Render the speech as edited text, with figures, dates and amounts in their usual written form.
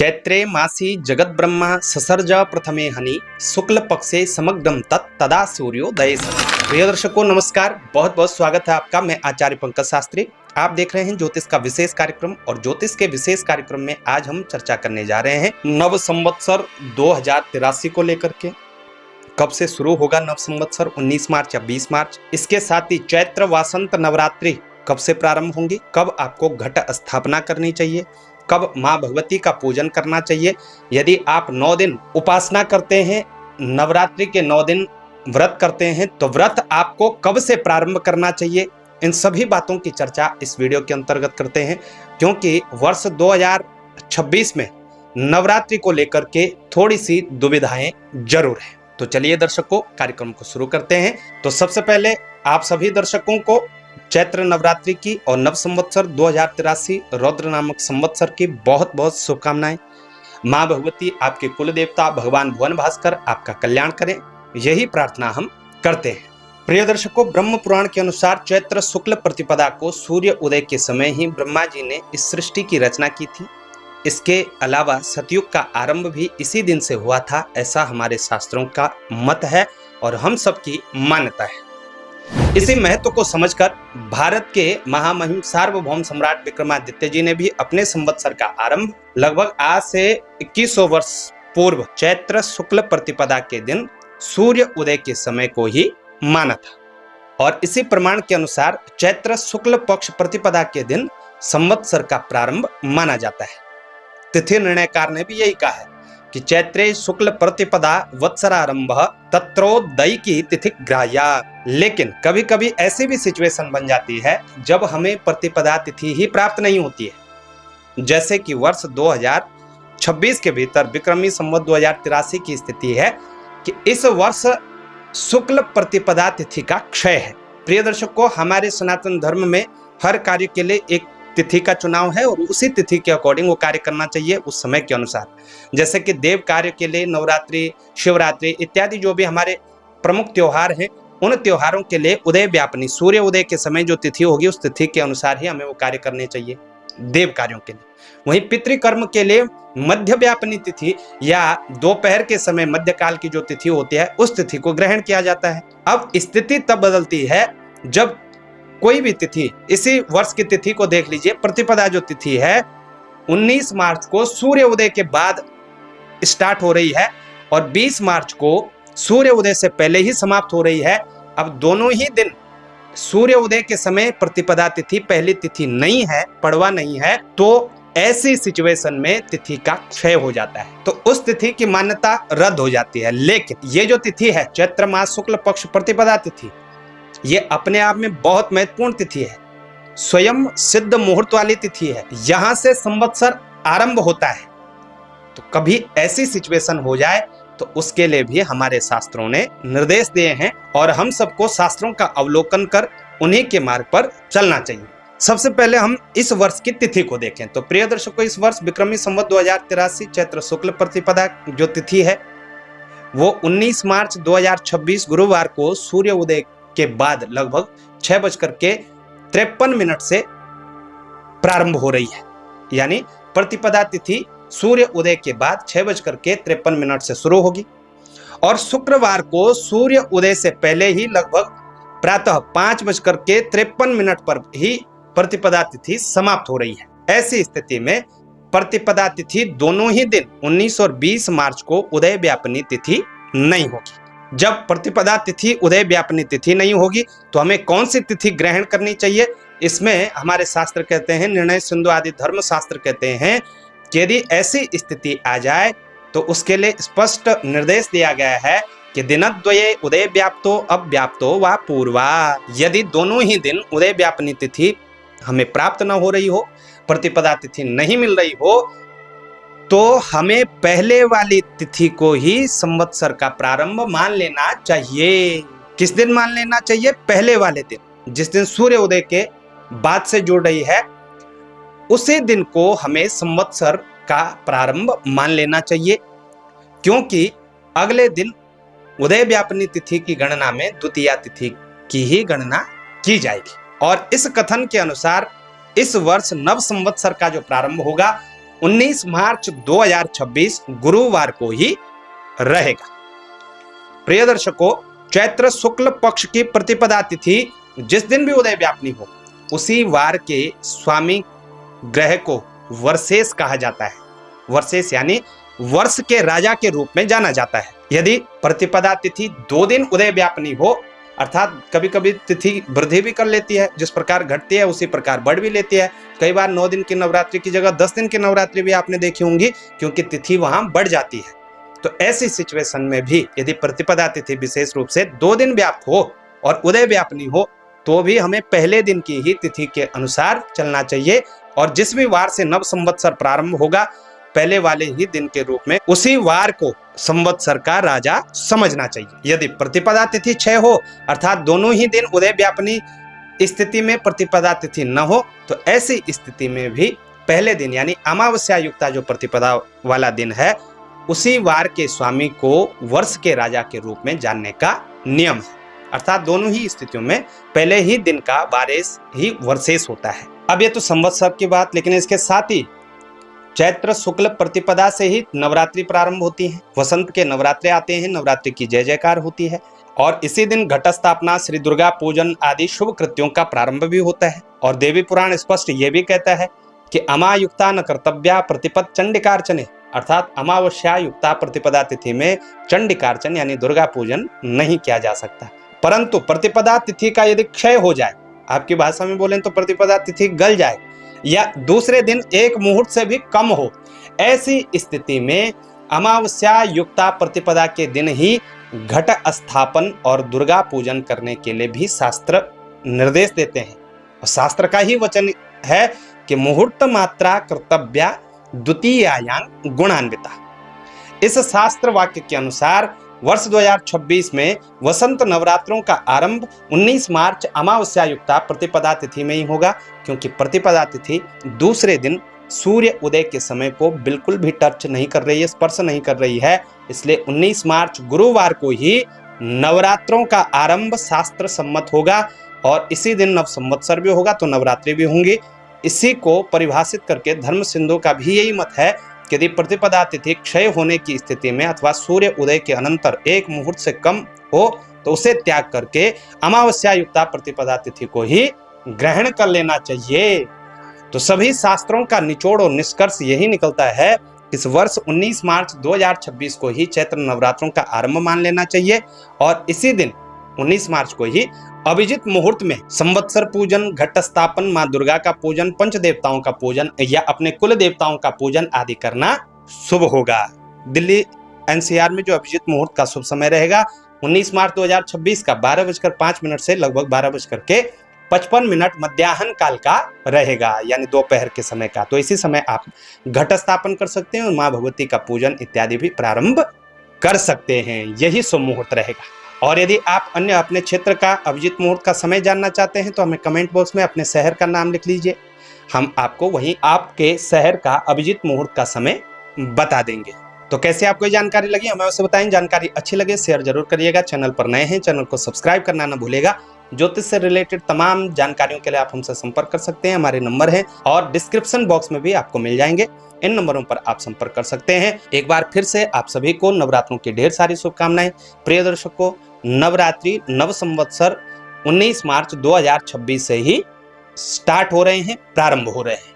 चैत्रे मासी जगत ब्रह्मा ससर्ज प्रथमे हनि शुक्ल पक्षे समग्रम तदा सूर्योदय सनि। प्रिय दर्शकों नमस्कार, बहुत बहुत स्वागत है आपका। मैं आचार्य पंकज शास्त्री। आप देख रहे हैं ज्योतिष का विशेष कार्यक्रम और ज्योतिष के विशेष कार्यक्रम में आज हम चर्चा करने जा रहे हैं नव संवत्सर 2083 को लेकर के। कब से शुरू होगा नव संवत्सर, 19 मार्च या 20 मार्च। इसके साथ ही चैत्र वासंत नवरात्रि कब से प्रारंभ होंगी, कब आपको घट स्थापना करनी चाहिए, कब माँ भगवती का पूजन करना चाहिए, यदि आप 9 दिन उपासना करते हैं, नवरात्रि के 9 दिन व्रत करते हैं तो व्रत आपको कब से प्रारंभ करना चाहिए, इन सभी बातों की चर्चा इस वीडियो के अंतर्गत करते हैं। क्योंकि वर्ष 2026 में नवरात्रि को लेकर के थोड़ी सी दुविधाएं जरूर है। तो चलिए दर्शकों कार्यक्रम को शुरू करते हैं। तो सबसे पहले आप सभी दर्शकों को चैत्र नवरात्रि की और नव संवत्सर 2083 रौद्र नामक संवत्सर की बहुत बहुत शुभकामनाएं। माँ भगवती आपके कुल देवता भगवान भुवन भास्कर आपका कल्याण करें, यही प्रार्थना हम करते हैं। प्रिय दर्शकों, ब्रह्म पुराण के अनुसार चैत्र शुक्ल प्रतिपदा को सूर्य उदय के समय ही ब्रह्मा जी ने इस सृष्टि की रचना की थी। इसके अलावा सतयुग का आरंभ भी इसी दिन से हुआ था, ऐसा हमारे शास्त्रों का मत है और हम सबकी मान्यता है। इसी महत्व को समझकर भारत के महामहिम सार्वभौम सम्राट विक्रमादित्य जी ने भी अपने संवत्सर का आरंभ लगभग आज से 2100 वर्ष पूर्व चैत्र शुक्ल प्रतिपदा के दिन सूर्य उदय के समय को ही माना था। और इसी प्रमाण के अनुसार चैत्र शुक्ल पक्ष प्रतिपदा के दिन संवत्सर का प्रारंभ माना जाता है। तिथि निर्णयकार ने भी यही कहा है कि चैत्रे शुक्ल प्रतिपदा वत्सरारंभ तत्रोदय की तिथि ग्राह्या। लेकिन कभी कभी ऐसी भी सिचुएशन बन जाती है जब हमें प्रतिपदा तिथि ही प्राप्त नहीं होती है। जैसे कि वर्ष 2026 के भीतर विक्रमी संवत 2083 की स्थिति है कि इस वर्ष शुक्ल प्रतिपदा तिथि का क्षय है। प्रिय दर्शकों, हमारे सनातन धर्म में हर कार्य के लिए एक तिथि का चुनाव है और उसी तिथि के अकॉर्डिंग वो कार्य करना चाहिए उस समय के अनुसार। जैसे कि देव कार्य के लिए नवरात्रि, शिवरात्रि इत्यादि जो भी हमारे प्रमुख त्योहार हैं, उन त्योहारों के लिए उदय व्यापनी सूर्य उदय के समय जो तिथि होगी उस तिथि के अनुसार ही हमें वो कार्य करने चाहिए देव कार्यों के लिए। वहीं पितृकर्म के लिए मध्य व्यापनी तिथि या दोपहर के समय मध्यकाल की जो तिथि होती है उस तिथि को ग्रहण किया जाता है। अब स्थिति तब बदलती है जब कोई भी तिथि, इसी वर्ष की तिथि को देख लीजिए, प्रतिपदा जो तिथि है 19 मार्च को सूर्य उदय के बाद स्टार्ट हो रही है और 20 मार्च को सूर्य उदय से पहले ही समाप्त हो रही है। अब दोनों ही दिन सूर्य उदय के समय प्रतिपदा तिथि पहली तिथि नहीं है, पड़वा नहीं है, तो ऐसी सिचुएशन में तिथि का क्षय हो जाता है, तो उस तिथि की मान्यता रद्द हो जाती है। लेकिन ये जो तिथि है चैत्र मास शुक्ल पक्ष प्रतिपदा तिथि, ये अपने आप में बहुत महत्वपूर्ण तिथि है, स्वयं सिद्ध मुहूर्त वाली तिथि है, यहां से संवत्सर आरंभ होता है। तो कभी ऐसी सिचुएशन हो जाए तो उसके लिए भी हमारे शास्त्रों ने निर्देश दिए हैं और हम सबको शास्त्रों का अवलोकन कर उन्हीं के मार्ग पर चलना चाहिए। सबसे पहले हम इस वर्ष की तिथि को देखें तो प्रिय दर्शकों, इस वर्ष विक्रमी संवत 2083 चैत्र शुक्ल प्रतिपदा जो तिथि है वो 19 मार्च 2026 गुरुवार को सूर्य उदय के बाद लगभग 6:53 से प्रारंभ हो रही है। यानी प्रतिपदा तिथि सूर्य उदय के बाद 6:53 से शुरू होगी और शुक्रवार को सूर्य उदय से पहले ही लगभग प्रातः 5:53 पर ही प्रतिपदा तिथि समाप्त हो रही है। ऐसी स्थिति में प्रतिपदा तिथि दोनों ही दिन 19 और 20 मार्च को उदय व्यापनी तिथि नहीं होगी। जब प्रतिपदा तिथि उदय व्यापनी तिथि नहीं होगी तो हमें कौन सी तिथि ग्रहण करनी चाहिए, इसमें हमारे शास्त्र कहते हैं, निर्णय सिंधु आदि धर्म शास्त्र कहते हैं कि यदि ऐसी स्थिति आ जाए तो उसके लिए स्पष्ट निर्देश दिया गया है कि दिनद्वये उदय व्याप्तो अव्याप्तो वा पूर्वा। यदि दोनों ही दिन उदय व्यापनी तिथि हमें प्राप्त न हो रही हो, प्रतिपदा तिथि नहीं मिल रही हो, तो हमें पहले वाली तिथि को ही संवत्सर का प्रारंभ मान लेना चाहिए। किस दिन मान लेना चाहिए? पहले वाले दिन, जिस दिन सूर्य उदय के बाद से जुड़ रही है उसी दिन को हमें संवत्सर का प्रारंभ मान लेना चाहिए। क्योंकि अगले दिन उदय व्यापनी तिथि की गणना में द्वितीया तिथि की ही गणना की जाएगी। और इस कथन के अनुसार इस वर्ष नव संवत्सर का जो प्रारंभ होगा 19 मार्च 2026 गुरुवार को ही रहेगा। प्रिय दर्शकों, चैत्र शुक्ल पक्ष की प्रतिपदा तिथि जिस दिन भी उदय व्यापनी हो, उसी वार के स्वामी ग्रह को वर्षेश कहा जाता है। वर्षेश यानी वर्ष के राजा के रूप में जाना जाता है। यदि प्रतिपदा तिथि 2 दिन उदय व्यापनी हो, अर्थात कभी कभी तिथि वृद्धि भी कर लेती है, जिस प्रकार घटती है उसी प्रकार बढ़ भी लेती है। कई बार 9 दिन की नवरात्रि की जगह 10 दिन की नवरात्रि भी आपने देखी होंगी, क्योंकि तिथि वहां बढ़ जाती है। तो ऐसी सिचुएशन में भी यदि प्रतिपदा तिथि विशेष रूप से 2 दिन व्याप्त हो और उदय व्यापनी हो, तो भी हमें पहले दिन की ही तिथि के अनुसार चलना चाहिए और जिस भी वार से नव संवत्सर प्रारंभ होगा, पहले वाले ही दिन के रूप में उसी वार को संवत्सर का राजा समझना चाहिए। यदि प्रतिपदा तिथि 6 हो, अर्थात दोनों ही दिन उदय व्यापनी स्थिति में प्रतिपदा तिथि न हो, तो ऐसी स्थिति में भी पहले दिन यानी अमावस्या युक्ता जो प्रतिपदा वाला दिन है, उसी वार के स्वामी को वर्ष के राजा के रूप में जानने का नियम है। अर्थात दोनों ही स्थितियों में पहले ही दिन का वारेस ही वर्षेश होता है। अब ये तो संवत्सर की बात, लेकिन इसके साथ ही चैत्र शुक्ल प्रतिपदा से ही नवरात्रि प्रारंभ होती है। वसंत के नवरात्रे आते हैं, नवरात्रि की जय जयकार होती है और इसी दिन घट स्थापना, श्री दुर्गा पूजन आदि शुभ कृत्यों का प्रारंभ भी होता है। और देवी पुराण स्पष्ट ये भी कहता है कि अमायुक्ता न कर्तव्या प्रतिपद चंडिकार्चने, अर्थात अमावस्या युक्ता प्रतिपदा तिथि में चंडिकार्चन यानी दुर्गा पूजन नहीं किया जा सकता। परंतु प्रतिपदा तिथि का यदि क्षय हो जाए, आपकी भाषा में बोलें तो प्रतिपदा तिथि गल जाए या दूसरे दिन एक मुहूर्त से भी कम हो, ऐसी स्थिति में अमावस्या युक्ता प्रतिपदा के दिन ही घट स्थापन और दुर्गा पूजन करने के लिए भी शास्त्र निर्देश देते हैं। और शास्त्र का ही वचन है कि मुहूर्त मात्रा कर्तव्या द्वितीयायां गुणान्विता। इस शास्त्र वाक्य के अनुसार वर्ष 2026 में वसंत नवरात्रों का आरंभ 19 मार्च अमावस्या युक्ता प्रतिपदा तिथि में ही होगा, क्योंकि प्रतिपदा तिथि दूसरे दिन सूर्य उदय के समय को बिल्कुल भी टच नहीं कर रही है, स्पर्श नहीं कर रही है। इसलिए 19 मार्च गुरुवार को ही नवरात्रों का आरंभ शास्त्र सम्मत होगा और इसी दिन नव संवत्सर भी होगा, तो नवरात्रि भी होंगी। इसी को परिभाषित करके धर्म सिंधु का भी यही मत है कि यदि प्रतिपदा तिथि क्षय होने की स्थिति में अथवा सूर्य उदय के अनंतर एक मुहूर्त से कम हो, तो उसे त्याग करके अमावस्या युक्ता प्रतिपदा तिथि को ही ग्रहण कर लेना चाहिए। तो सभी शास्त्रों का निचोड़ और निष्कर्ष यही निकलता है, इस वर्ष 19 मार्च 2026 को ही चैत्र नवरात्रों का आरंभ मान लेना चाहिए और इसी दिन 19 मार्च को ही अभिजित मुहूर्त में संवत्सर पूजन, घट स्थापन, माँ दुर्गा का पूजन, पंच देवताओं का पूजन या अपने कुल देवताओं का पूजन आदि करना शुभ होगा। दिल्ली एनसीआर में जो अभिजित मुहूर्त का शुभ समय रहेगा 19 मार्च 2026 का 12:05 से लगभग 12:55 मध्याह्न काल का रहेगा, यानी दोपहर के समय का। तो इसी समय आप घट स्थापन कर सकते हैं और माँ भगवती का पूजन इत्यादि भी प्रारंभ कर सकते हैं। यही शुभ मुहूर्त रहेगा। और यदि आप अन्य अपने क्षेत्र का अभिजित मुहूर्त का समय जानना चाहते हैं तो हमें कमेंट बॉक्स में अपने शहर का नाम लिख लीजिए, हम आपको वहीं आपके शहर का अभिजित मुहूर्त का समय बता देंगे। तो कैसे आपको ये जानकारी लगी हमें उसे बताएं। जानकारी अच्छी लगे शेयर जरूर करिएगा। चैनल पर नए हैं चैनल को सब्सक्राइब करना ना भूलेगा। ज्योतिष से रिलेटेड तमाम जानकारियों के लिए आप हमसे संपर्क कर सकते हैं। हमारे नंबर हैं और डिस्क्रिप्शन बॉक्स में भी आपको मिल जाएंगे। इन नंबरों पर आप संपर्क कर सकते हैं। एक बार फिर से आप सभी को नवरात्रों की ढेर सारी शुभकामनाएं। प्रिय दर्शकों, नवरात्रि नव संवत्सर 19 मार्च 2026 से ही स्टार्ट हो रहे हैं, प्रारंभ हो रहे हैं।